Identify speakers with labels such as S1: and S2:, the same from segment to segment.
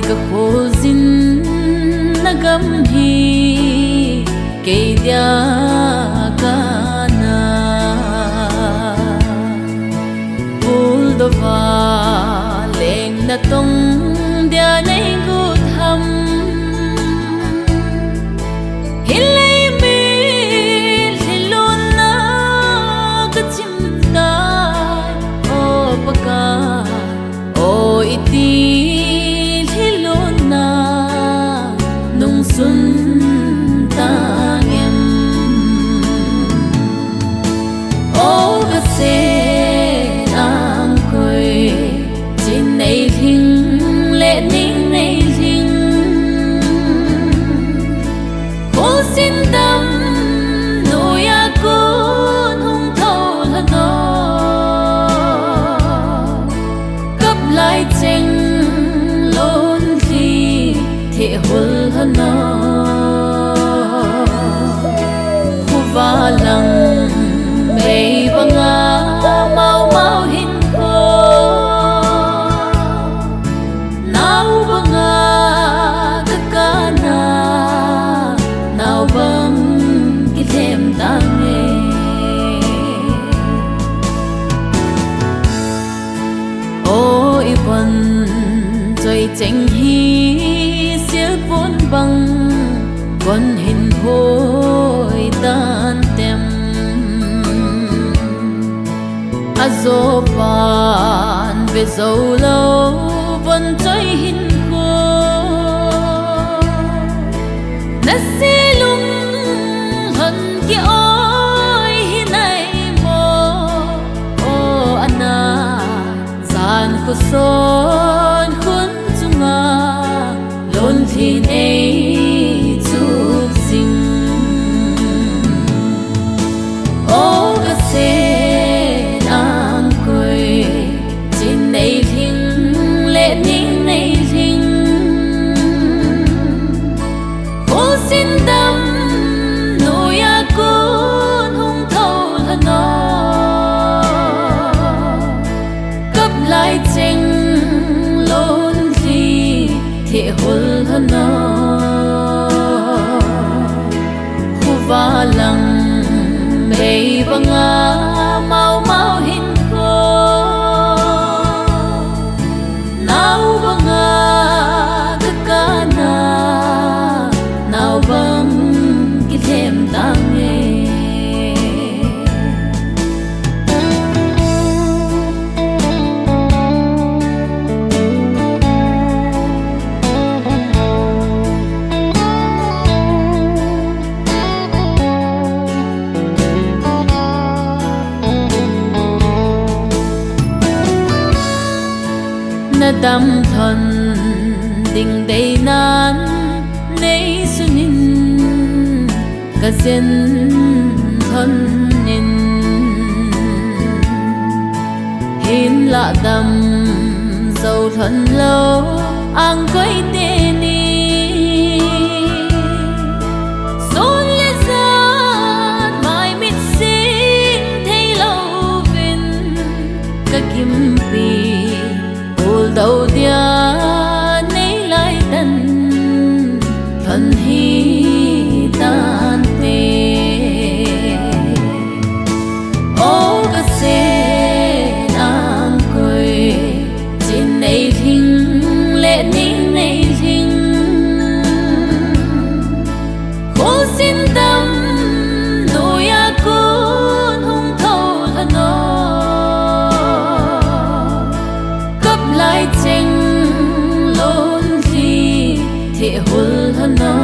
S1: ka khol zin na gam hi ke dia kana ul do va leng na tong dia nei gu tham hilei mi hilun na ka chim tai o paka o iti hilun na nung sun tangem o ka se ang koi chin nei thing le ning nei thing ko sin dam no ya kun hung thâu la no cấp lại cheng lon thi the hul ha no khu va lang mei banga mau mau hin ko nau banga ka kana nau bang ki them tang e o i ban choi cheng hi sil pun bang con hin hoi tan tem azo pan ve zo lo von choi hin ko na se lung han ki oi hinai mo o ana san ko son khun chunga lon thi nei chuk sing o ka se ang koi chin nei thing le ning nei thing ko sin dam no ya kun hung thâu la no cấp lại cheng lon thi the hul la no khu va lang mei banga mau mau hin ko nau banga ka kana nau bang ki them tang e na dam thon ding dei nan nei sunin ka zen thon nin hin la dam dâu thon lo ang koi te ni son le zan mai mit sin thei lo vin ka kim pi ul đâu dia nei lai tan thân hi tan te o ka se ang koi chin nei thing le ning nei thing ko sin dam no ya kun hung thâu la no cấp lại cheng lon thi the hul ha no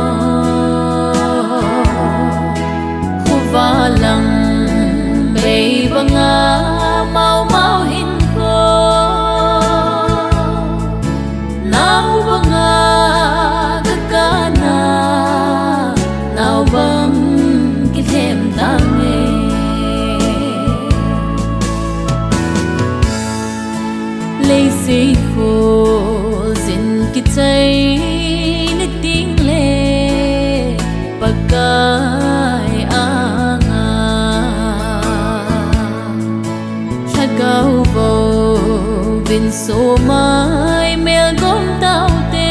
S1: khu va lang mei banga mau mau hin ko nau banga ka kana nau bang ki them tang e lấy si khô xin ki chai ni ting le pakai anga thagau bo bin so mai mel gom tao te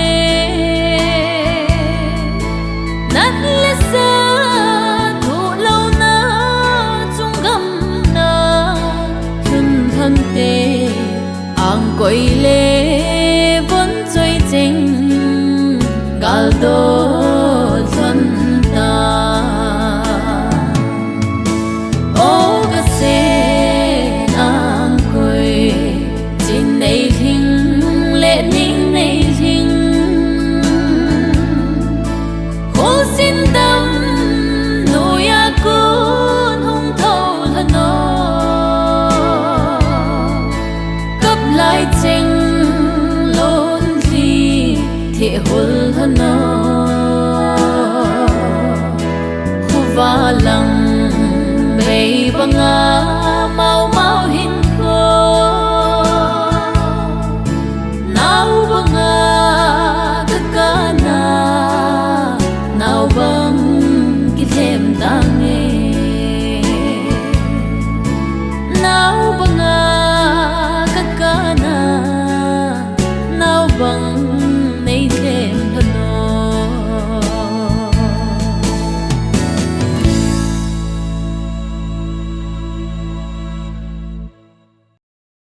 S1: ulhano khuwalang mei banga mau mau hin ko nau banga kakana nau bang kithem dange nau banga kakana nau bang